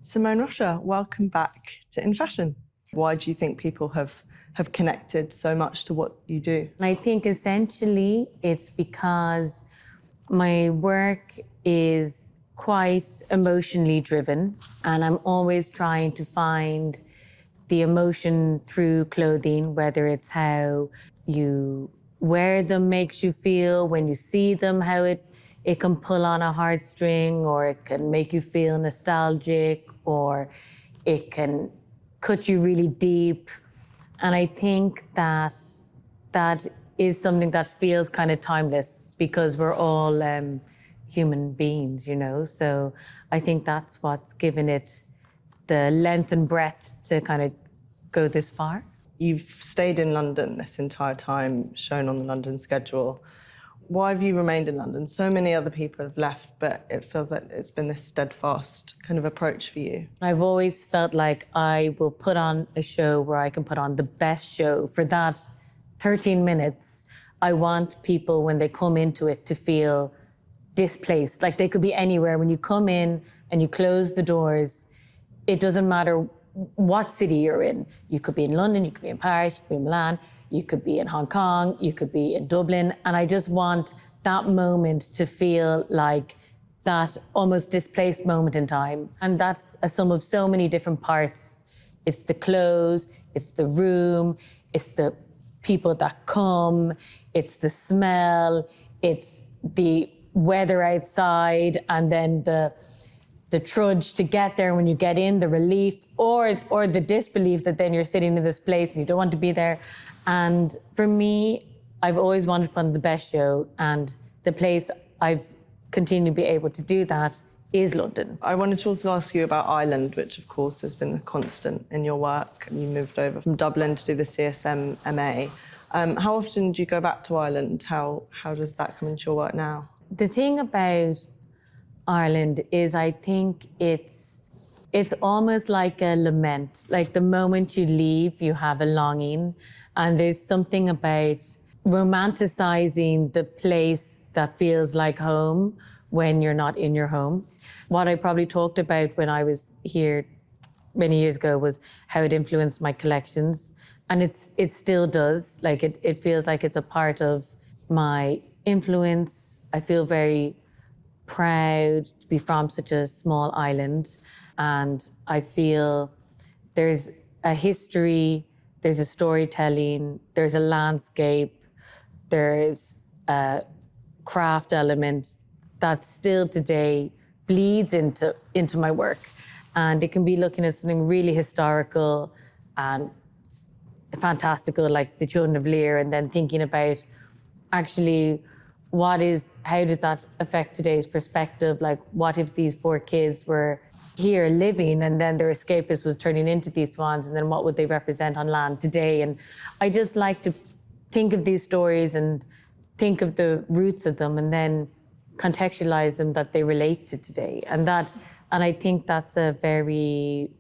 Simone Rocha, welcome back to In Fashion. Why do you think people have connected so much to what you do? I think essentially it's because my work is quite emotionally driven, and I'm always trying to find the emotion through clothing, whether it's how you wear them makes you feel, when you see them, how it can pull on a heartstring, or it can make you feel nostalgic, or it can cut you really deep. And I think that is something that feels kind of timeless because we're all human beings, you know? So I think that's what's given it the length and breadth to kind of go this far. You've stayed in London this entire time, shown on the London schedule. Why have you remained in London? So many other people have left, but it feels like it's been this steadfast kind of approach for you. I've always felt like I will put on a show where I can put on the best show. For that 13 minutes, I want people, when they come into it, to feel displaced. Like they could be anywhere. When you come in and you close the doors, it doesn't matter what city you're in. You could be in London, you could be in Paris, you could be in Milan, you could be in Hong Kong, you could be in Dublin. And I just want that moment to feel like that almost displaced moment in time. And that's a sum of so many different parts. It's the clothes, it's the room, it's the people that come, it's the smell, it's the weather outside, and then the trudge to get there when you get in, the relief or the disbelief that then you're sitting in this place and you don't want to be there. And for me, I've always wanted to put on the best show, and the place I've continued to be able to do that is London. I wanted to also ask you about Ireland, which of course has been a constant in your work. You moved over from Dublin to do the CSM MA. How often do you go back to Ireland? How does that come into your work now? The thing about Ireland is I think it's almost like a lament. Like the moment you leave, you have a longing. And there's something about romanticizing the place that feels like home when you're not in your home. What I probably talked about when I was here many years ago was how it influenced my collections. And it still does. Like it feels like it's a part of my influence. I feel very proud to be from such a small island. And I feel there's a history, there's a storytelling, there's a landscape, there's a craft element that still today bleeds into my work. And it can be looking at something really historical and fantastical, like the Children of Lear, and then thinking about actually how does that affect today's perspective? Like, what if these 4 kids were here living and then their escapist was turning into these swans, and then what would they represent on land today? And I just like to think of these stories and think of the roots of them and then contextualize them that they relate to today. And I think that's a very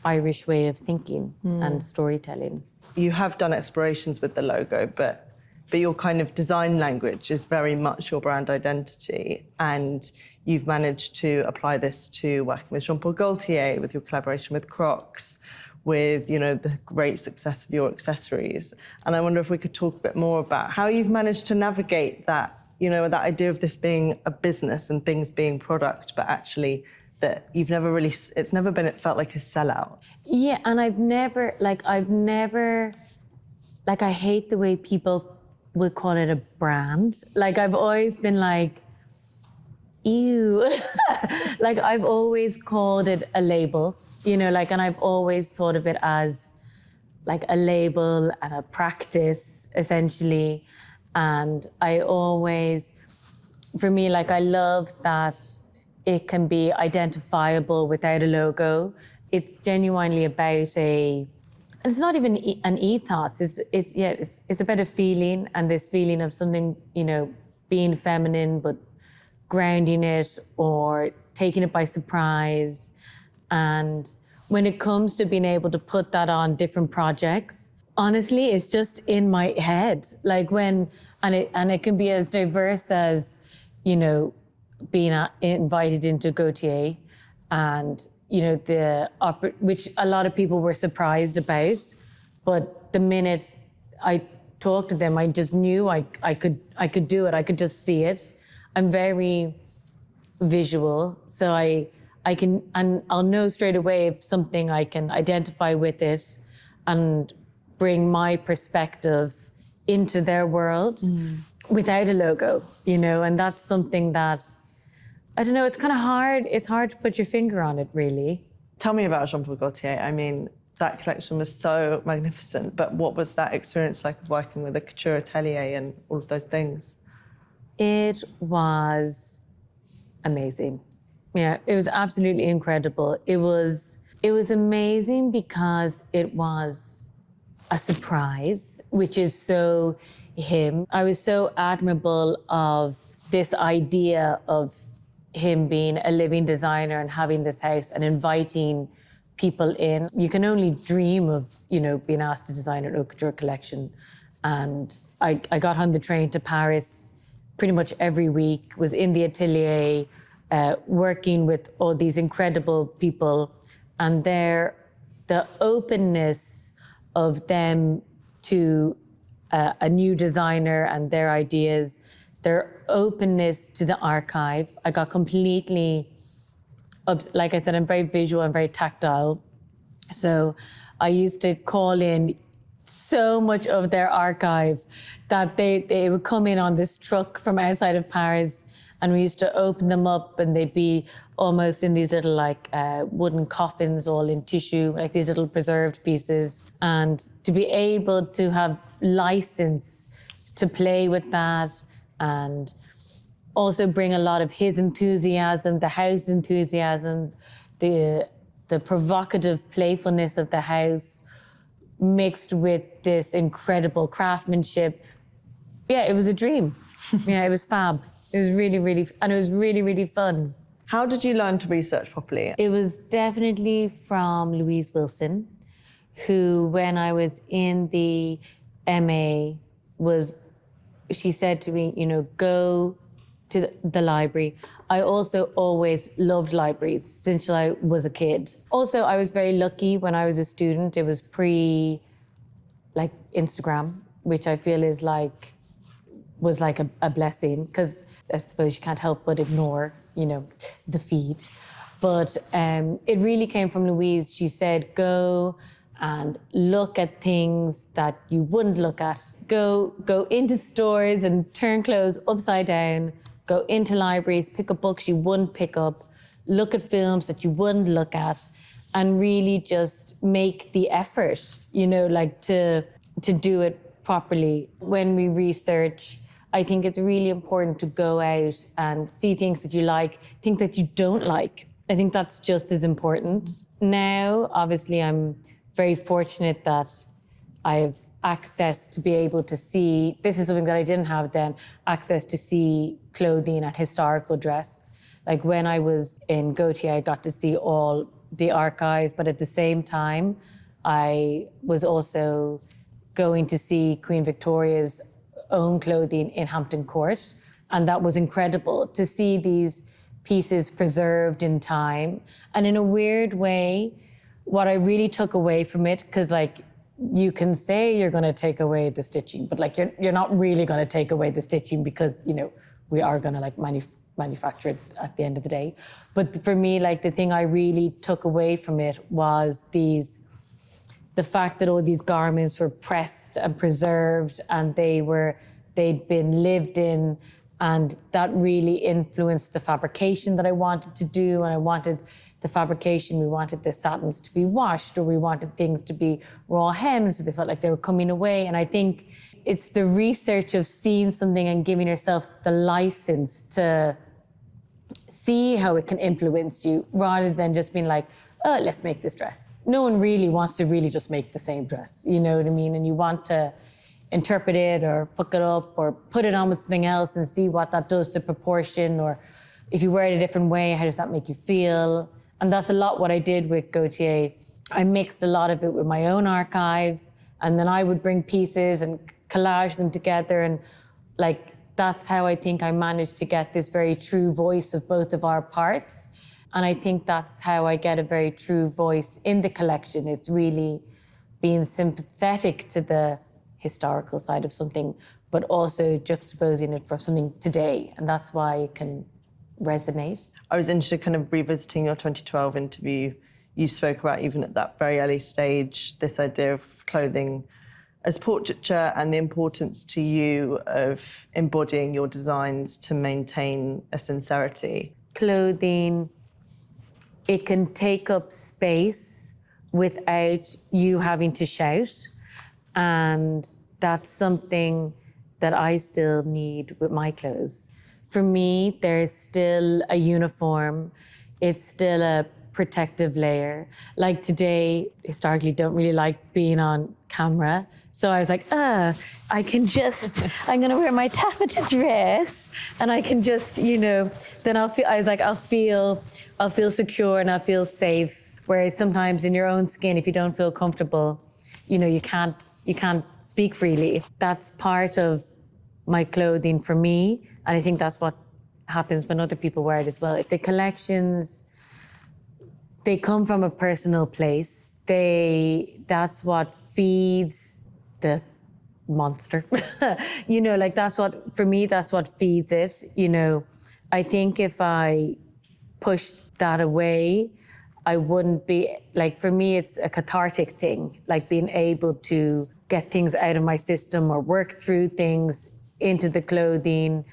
Irish way of thinking and storytelling. You have done explorations with the logo, but your kind of design language is very much your brand identity, and you've managed to apply this to working with Jean Paul Gaultier, with your collaboration with Crocs, with, you know, the great success of your accessories. And I wonder if we could talk a bit more about how you've managed to navigate that, you know, that idea of this being a business and things being product, but actually that it felt like a sellout. Yeah, and I hate the way people would call it a brand. Like I've always been like, ew. Like I've always called it a label, you know, like, and I've always thought of it as like a label and a practice, essentially. And for me, like, I love that it can be identifiable without a logo. It's genuinely about and it's not even an ethos. It's about a feeling, and this feeling of something, you know, being feminine, but grounding it or taking it by surprise. And when it comes to being able to put that on different projects, honestly, it's just in my head. Like it can be as diverse as, you know, being invited into Gaultier and, which a lot of people were surprised about. But the minute I talked to them, I just knew I could do it. I could just see it. I'm very visual, so I can, and I'll know straight away if something I can identify with it and bring my perspective into their world without a logo, and that's something that, I don't know, it's kind of hard. It's hard to put your finger on it, really. Tell me about Jean Paul Gaultier. I mean, that collection was so magnificent, but what was that experience like working with a couture atelier and all of those things? It was amazing. Yeah, it was absolutely incredible. It was amazing because it was a surprise, which is so him. I was so admirable of this idea of him being a living designer and having this house and inviting people in. You can only dream of, being asked to design an haute couture collection. And I got on the train to Paris pretty much every week, was in the atelier, working with all these incredible people. And the openness of them to a new designer and their ideas, their openness to the archive. I got completely, like I said, I'm very visual, I'm very tactile. So I used to call in so much of their archive that they would come in on this truck from outside of Paris, and we used to open them up, and they'd be almost in these little wooden coffins, all in tissue, like these little preserved pieces. And to be able to have license to play with that, and also bring a lot of his enthusiasm, the house enthusiasm, the provocative playfulness of the house, mixed with this incredible craftsmanship. Yeah, it was a dream. Yeah, it was fab. It was really, really, and it was really, really fun. How did you learn to research properly? It was definitely from Louise Wilson, who, when I was in the MA, she said to me, go to the library. I also always loved libraries since I was a kid. Also, I was very lucky when I was a student. It was Instagram, which I feel was like a blessing, because I suppose you can't help but ignore, the feed. But it really came from Louise. She said, go and look at things that you wouldn't look at. Go into stores and turn clothes upside down. Go into libraries, pick up books you wouldn't pick up. Look at films that you wouldn't look at, and really just make the effort, to do it properly. When we research, I think it's really important to go out and see things that you like, things that you don't like. I think that's just as important. Now, obviously, I'm very fortunate that I have access to be able to see, this is something that I didn't have then, access to see clothing and historical dress. Like when I was in Gaultier, I got to see all the archive, but at the same time, I was also going to see Queen Victoria's own clothing in Hampton Court. And that was incredible to see these pieces preserved in time. And in a weird way, what I really took away from it, because you can say you're going to take away the stitching, but you're not really going to take away the stitching, because we are going to manufacture it at the end of the day. But for me, the thing I really took away from it was the fact that all these garments were pressed and preserved, and they'd been lived in, and that really influenced the fabrication that I wanted to do. And I wanted the fabrication, we wanted the satins to be washed, or we wanted things to be raw hems, so they felt like they were coming away. And I think it's the research of seeing something and giving yourself the license to see how it can influence you, rather than just being let's make this dress. No one really wants to really just make the same dress, you know what I mean? And you want to interpret it or fuck it up or put it on with something else and see what that does to proportion, or if you wear it a different way, how does that make you feel? And that's a lot what I did with Gaultier. I mixed a lot of it with my own archive, and then I would bring pieces and collage them together, and that's how I think I managed to get this very true voice of both of our parts. And I think that's how I get a very true voice in the collection. It's really being sympathetic to the historical side of something, but also juxtaposing it for something today. And that's why it can resonate. I was interested kind of revisiting your 2012 interview. You spoke about, even at that very early stage, this idea of clothing as portraiture and the importance to you of embodying your designs to maintain a sincerity. Clothing, it can take up space without you having to shout. And that's something that I still need with my clothes. For me, there's still a uniform. It's still a protective layer. Like today, historically, don't really like being on camera. So I was like, I'm gonna wear my taffeta dress and I can just, then I'll feel secure and I'll feel safe. Whereas sometimes in your own skin, if you don't feel comfortable, you can't speak freely. That's part of my clothing for me. And I think that's what happens when other people wear it as well. The collections, they come from a personal place. That's what feeds the monster. That's what feeds it. I think if I pushed that away, I wouldn't be, for me, it's a cathartic thing, being able to get things out of my system or work through things into the clothing.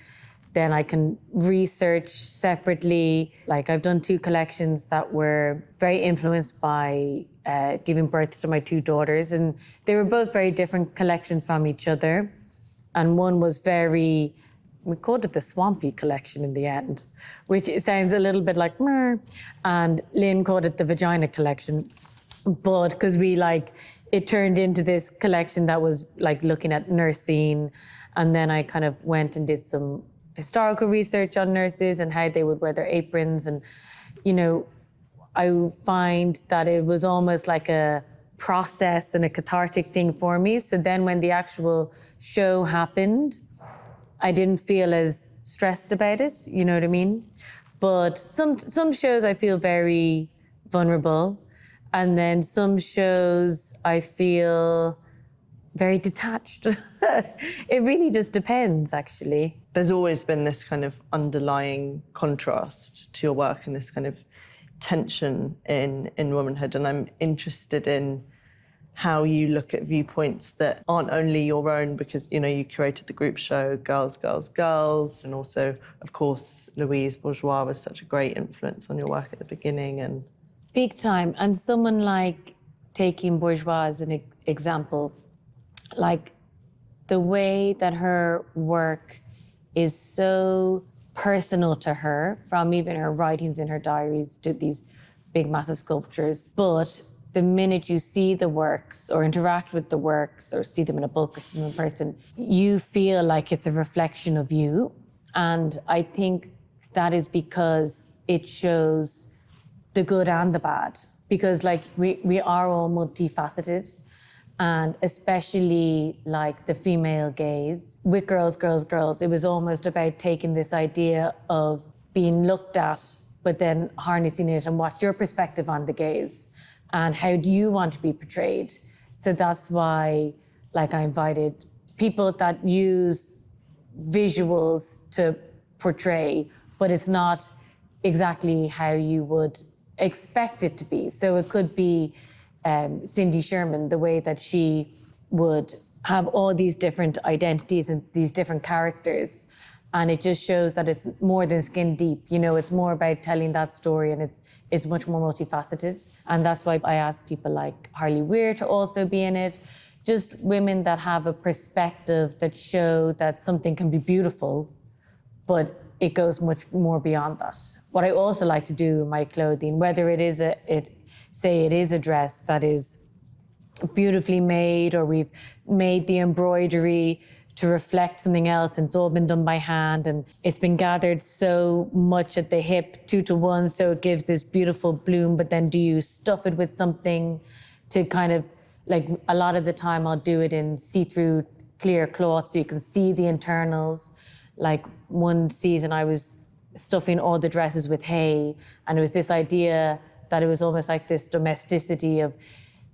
Then I can research separately. I've done 2 collections that were very influenced by giving birth to my 2 daughters. And they were both very different collections from each other. And one was we called it the swampy collection in the end, which it sounds a little bit like, meh. And Lynn called it the vagina collection. But because it turned into this collection that was looking at nursing. And then I kind of went and did some historical research on nurses and how they would wear their aprons. And, I find that it was almost like a process and a cathartic thing for me. So then when the actual show happened, I didn't feel as stressed about it, you know what I mean? But some shows I feel very vulnerable. And then some shows I feel very detached. It really just depends, actually. There's always been this kind of underlying contrast to your work and this kind of tension in womanhood. And I'm interested in how you look at viewpoints that aren't only your own, because, you curated the group show Girls, Girls, Girls. And also, of course, Louise Bourgeois was such a great influence on your work at the beginning. And big time. And someone taking Bourgeois as an example, the way that her work is so personal to her, from even her writings in her diaries to these big, massive sculptures. But the minute you see the works or interact with the works or see them in a book or see them in person, you feel like it's a reflection of you. And I think that is because it shows the good and the bad. Because we are all multifaceted. And especially the female gaze. With Girls, Girls, Girls, it was almost about taking this idea of being looked at, but then harnessing it and what's your perspective on the gaze and how do you want to be portrayed. So that's why I invited people that use visuals to portray, but it's not exactly how you would expect it to be. So it could be Cindy Sherman, the way that she would have all these different identities and these different characters. And it just shows that it's more than skin deep. It's more about telling that story, and it's much more multifaceted. And that's why I ask people like Harley Weir to also be in it. Just women that have a perspective that show that something can be beautiful, but it goes much more beyond that. What I also like to do in my clothing, whether it is a dress that is beautifully made, or we've made the embroidery to reflect something else, and it's all been done by hand, and it's been gathered so much at the hip, 2-to-1, so it gives this beautiful bloom, but then do you stuff it with something to kind of, a lot of the time I'll do it in see-through clear cloth so you can see the internals. One season I was stuffing all the dresses with hay. And it was this idea that it was almost like this domesticity of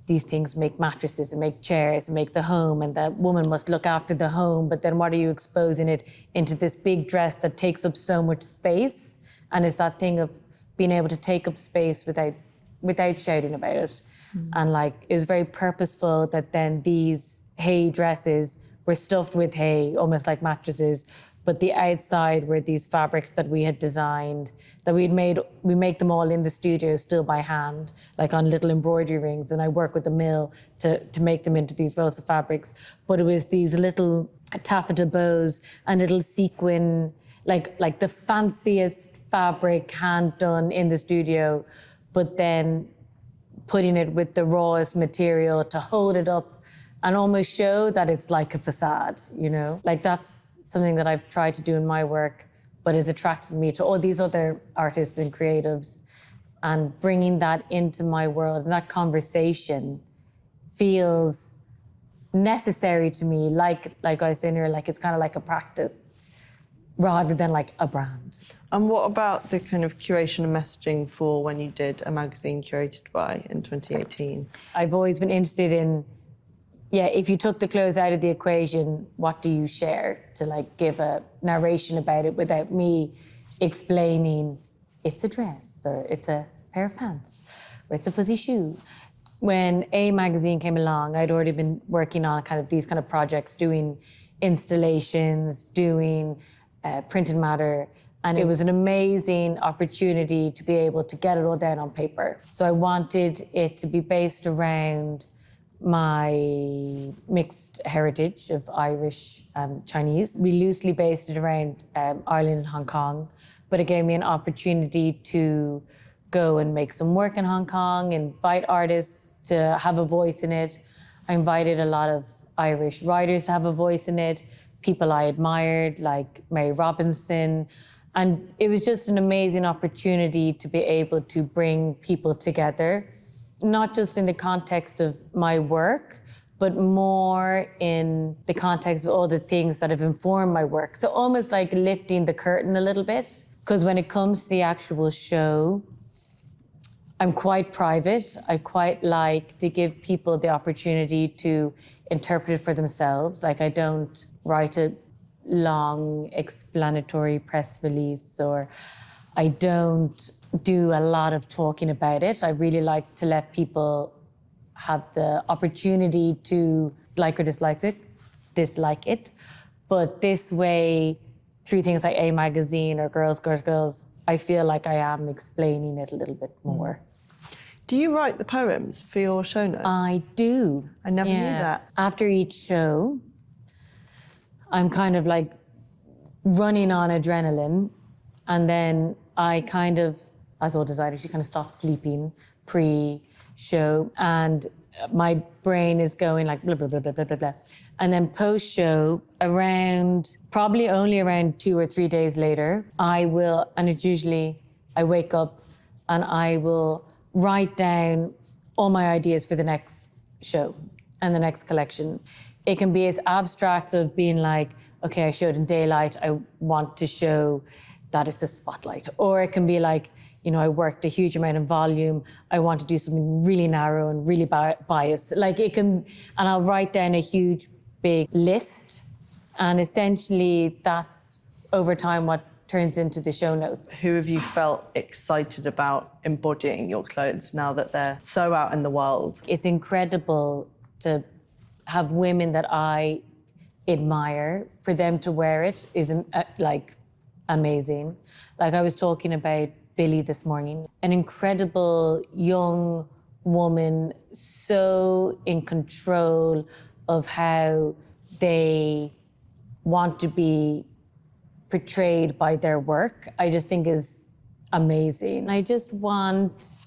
these things make mattresses and make chairs and make the home, and the woman must look after the home, but then what are you exposing it into this big dress that takes up so much space? And it's that thing of being able to take up space without shouting about it. And like, it was very purposeful that then these hay dresses were stuffed with hay, almost like mattresses, but the outside were these fabrics that we had designed, that we make them all in the studio still by hand, like on little embroidery rings, and I work with the mill to make them into these rolls of fabrics. But it was these little taffeta bows and little sequin, like the fanciest fabric hand done in the studio, but then putting it with the rawest material to hold it up and almost show that it's like a facade, you know? Like that's something that I've tried to do in my work, but has attracted me to all these other artists and creatives, and bringing that into my world. And that conversation feels necessary to me, like I was saying earlier, like it's kind of like a practice rather than like a brand. And what about the kind of curation and messaging for when you did a magazine curated by in 2018? I've always been interested in, if you took the clothes out of the equation, what do you share to like give a narration about it without me explaining it's a dress or it's a pair of pants or it's a fuzzy shoe. When A magazine came along, I'd already been working on kind of these kind of projects, doing installations, doing printed matter. And it was an amazing opportunity to be able to get it all down on paper. So I wanted it to be based around my mixed heritage of Irish and Chinese. We loosely based it around Ireland and Hong Kong, but it gave me an opportunity to go and make some work in Hong Kong, invite artists to have a voice in it. I invited a lot of Irish writers to have a voice in it, people I admired, like Mary Robinson. And it was just an amazing opportunity to be able to bring people together, not just in the context of my work, but more in the context of all the things that have informed my work. So almost like lifting the curtain a little bit. Because when it comes to the actual show, I'm quite private. I quite like to give people the opportunity to interpret it for themselves. Like I don't write a long explanatory press release, or I don't do a lot of talking about it. I really like to let people have the opportunity to like or dislike it. But this way, through things like A Magazine or Girls, I feel like I am explaining it a little bit more. Do you write the poems for your show notes? I do. I never knew that. After each show, I'm kind of like running on adrenaline, and then I kind of, as all designers, you kind of stop sleeping pre-show, and my brain is going like blah, blah, blah, blah, blah, blah, blah. And then post-show, probably only around 2 or 3 days later, I wake up and I will write down all my ideas for the next show and the next collection. It can be as abstract of being like, okay, I showed in daylight, I want to show that it's a spotlight. Or it can be like, I worked a huge amount of volume, I want to do something really narrow and really biased. Like it can, and I'll write down a huge, big list. And essentially that's over time what turns into the show notes. Who have you felt excited about embodying your clothes now that they're so out in the world? It's incredible to have women that I admire, for them to wear it is like amazing. Like I was talking about Billie this morning, an incredible young woman, so in control of how they want to be portrayed by their work. I just think is amazing. I just want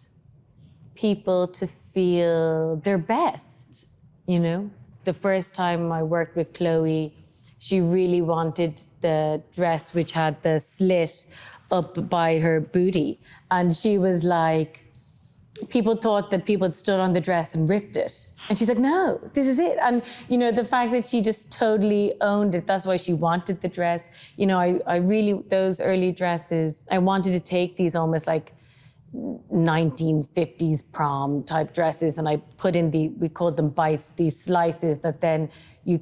people to feel their best, The first time I worked with Chloë, she really wanted the dress which had the slit up by her booty. And she was like, people thought that people had stood on the dress and ripped it. And she's like, no, this is it. And, you know, the fact that she just totally owned it, that's why she wanted the dress. You know, I really, those early dresses, I wanted to take these almost like 1950s prom type dresses, and I put in we called them bites, these slices that then you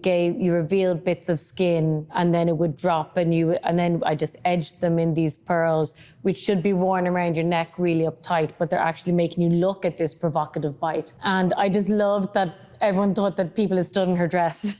revealed bits of skin, and then it would drop, and then I just edged them in these pearls, which should be worn around your neck really uptight, but they're actually making you look at this provocative bite. And I just loved that everyone thought that people had stood in her dress.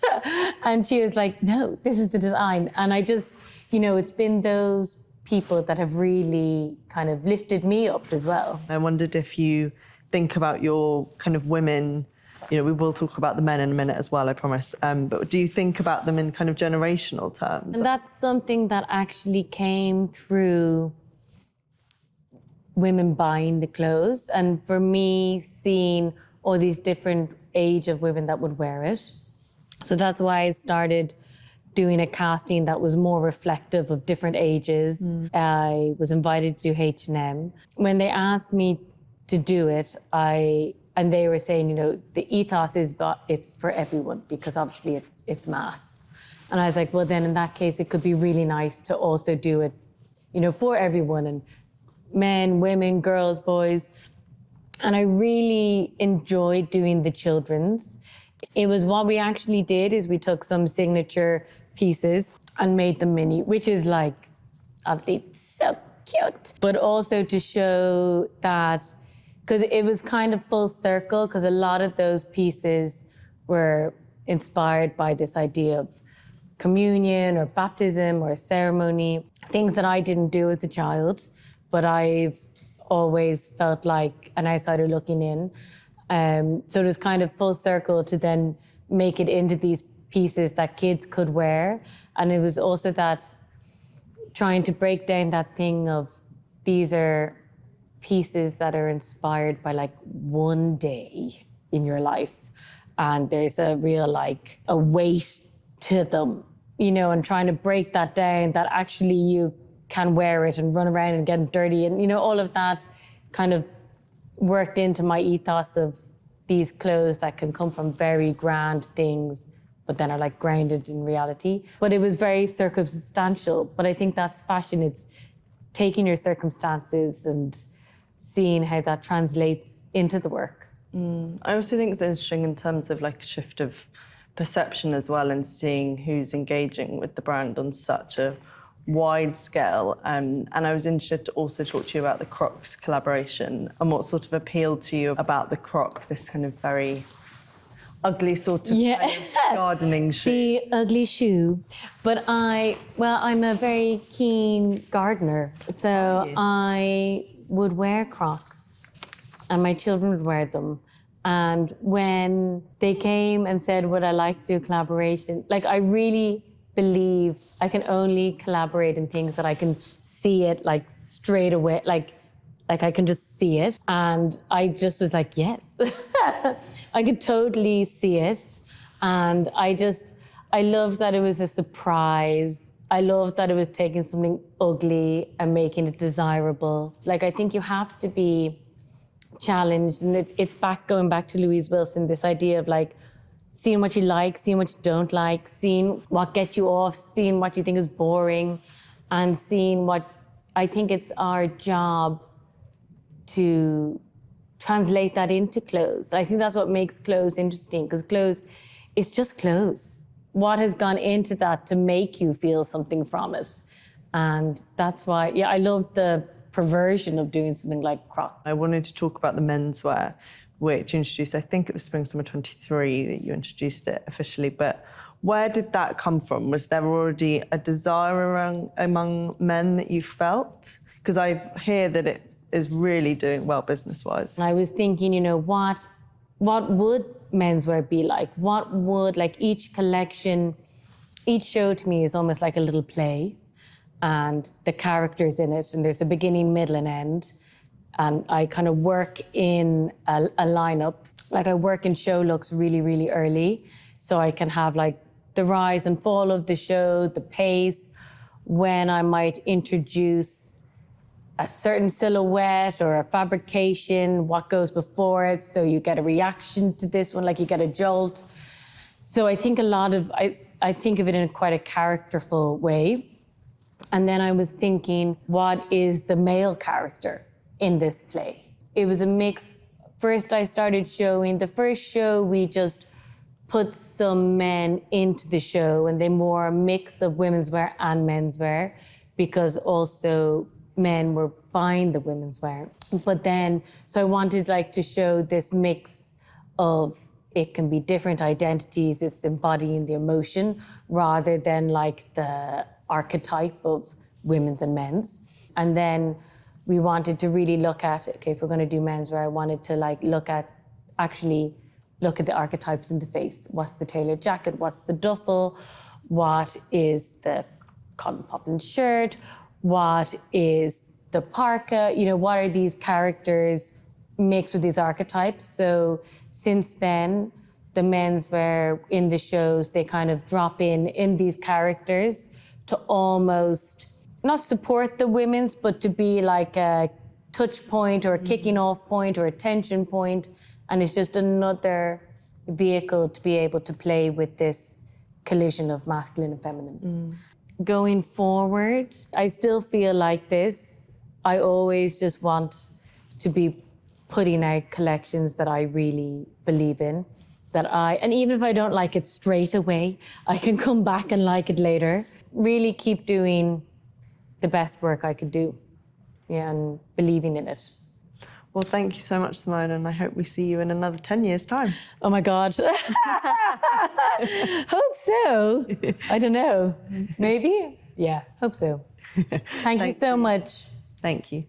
And she was like, no, this is the design. And I just, you know, it's been those people that have really kind of lifted me up as well. I wondered if you think about your kind of women, you know, we will talk about the men in a minute as well, I promise, but do you think about them in kind of generational terms? And that's something that actually came through women buying the clothes, and for me, seeing all these different age of women that would wear it. So that's why I started doing a casting that was more reflective of different ages. I was invited to do H&M. When they asked me to do it, and they were saying, you know, the ethos is, but it's for everyone, because obviously it's mass. And I was like, well, then in that case, it could be really nice to also do it, you know, for everyone, and men, women, girls, boys. And I really enjoyed doing the children's. It was what we actually did is we took some signature pieces and made them mini, which is like, obviously so cute. But also to show that, because it was kind of full circle, because a lot of those pieces were inspired by this idea of communion or baptism or ceremony, things that I didn't do as a child, but I've always felt like an outsider looking in. So it was kind of full circle to then make it into these pieces that kids could wear. And it was also that trying to break down that thing of these are pieces that are inspired by like one day in your life. And there's a real like a weight to them, you know, and trying to break that down, that actually you can wear it and run around and get dirty. And, you know, all of that kind of worked into my ethos of these clothes that can come from very grand things, but then are like grounded in reality. But it was very circumstantial. But I think that's fashion. It's taking your circumstances and seeing how that translates into the work. I also think it's interesting in terms of like a shift of perception as well, and seeing who's engaging with the brand on such a wide scale. And I was interested to also talk to you about the Crocs collaboration and what sort of appealed to you about the Croc, this kind of very ugly sort of, kind of gardening shoe. The ugly shoe. But I'm a very keen gardener. So I would wear Crocs and my children would wear them. And when they came and said, would I like to do a collaboration? Like, I really believe I can only collaborate in things that I can see it like straight away, like I can just see it. And I just was like, yes, I could totally see it. And I loved that it was a surprise. I loved that it was taking something ugly and making it desirable. Like, I think you have to be challenged. And it's going back to Louise Wilson, this idea of like, seeing what you like, seeing what you don't like, seeing what gets you off, seeing what you think is boring, and seeing what I think it's our job to translate that into clothes. I think that's what makes clothes interesting, because clothes, it's just clothes. What has gone into that to make you feel something from it? And that's why, I love the perversion of doing something like Crocs. I wanted to talk about the menswear, which introduced, I think it was Spring/Summer 23 that you introduced it officially, but where did that come from? Was there already a desire among men that you felt? Because I hear that it is really doing well business-wise. And I was thinking, you know, what would menswear be like? What would, like, each collection, each show to me is almost like a little play, and the characters in it, and there's a beginning, middle, and end. And I kind of work in a lineup. Like, I work in show looks really, really early. So I can have like the rise and fall of the show, the pace, when I might introduce a certain silhouette or a fabrication, what goes before it. So you get a reaction to this one, like you get a jolt. So I think I think of it in quite a characterful way. And then I was thinking, what is the male character in this play? It was a mix. First, I started showing, the first show, we just put some men into the show, and they wore a mix of women's wear and menswear, because also men were buying the women's wear. But then, so I wanted like to show this mix of, it can be different identities, it's embodying the emotion, rather than like the archetype of women's and men's. And then we wanted to really look at, okay, if we're going to do menswear, I wanted to like look at the archetypes in the face. What's the tailored jacket? What's the duffel? What is the cotton poplin shirt? What is the parka? You know, what are these characters mixed with these archetypes? So since then, the menswear in the shows, they kind of drop in these characters to almost not support the women's, but to be like a touch point or a kicking off point or a tension point. And it's just another vehicle to be able to play with this collision of masculine and feminine. Going forward, I still feel like this. I always just want to be putting out collections that I really believe in, and even if I don't like it straight away, I can come back and like it later. Really keep doing the best work I could do, and believing in it. Well, thank you so much, Simone, and I hope we see you in another 10 years' time. Oh my God. Hope so. I don't know. Maybe? Yeah, hope so. Thank you so much. Thank you.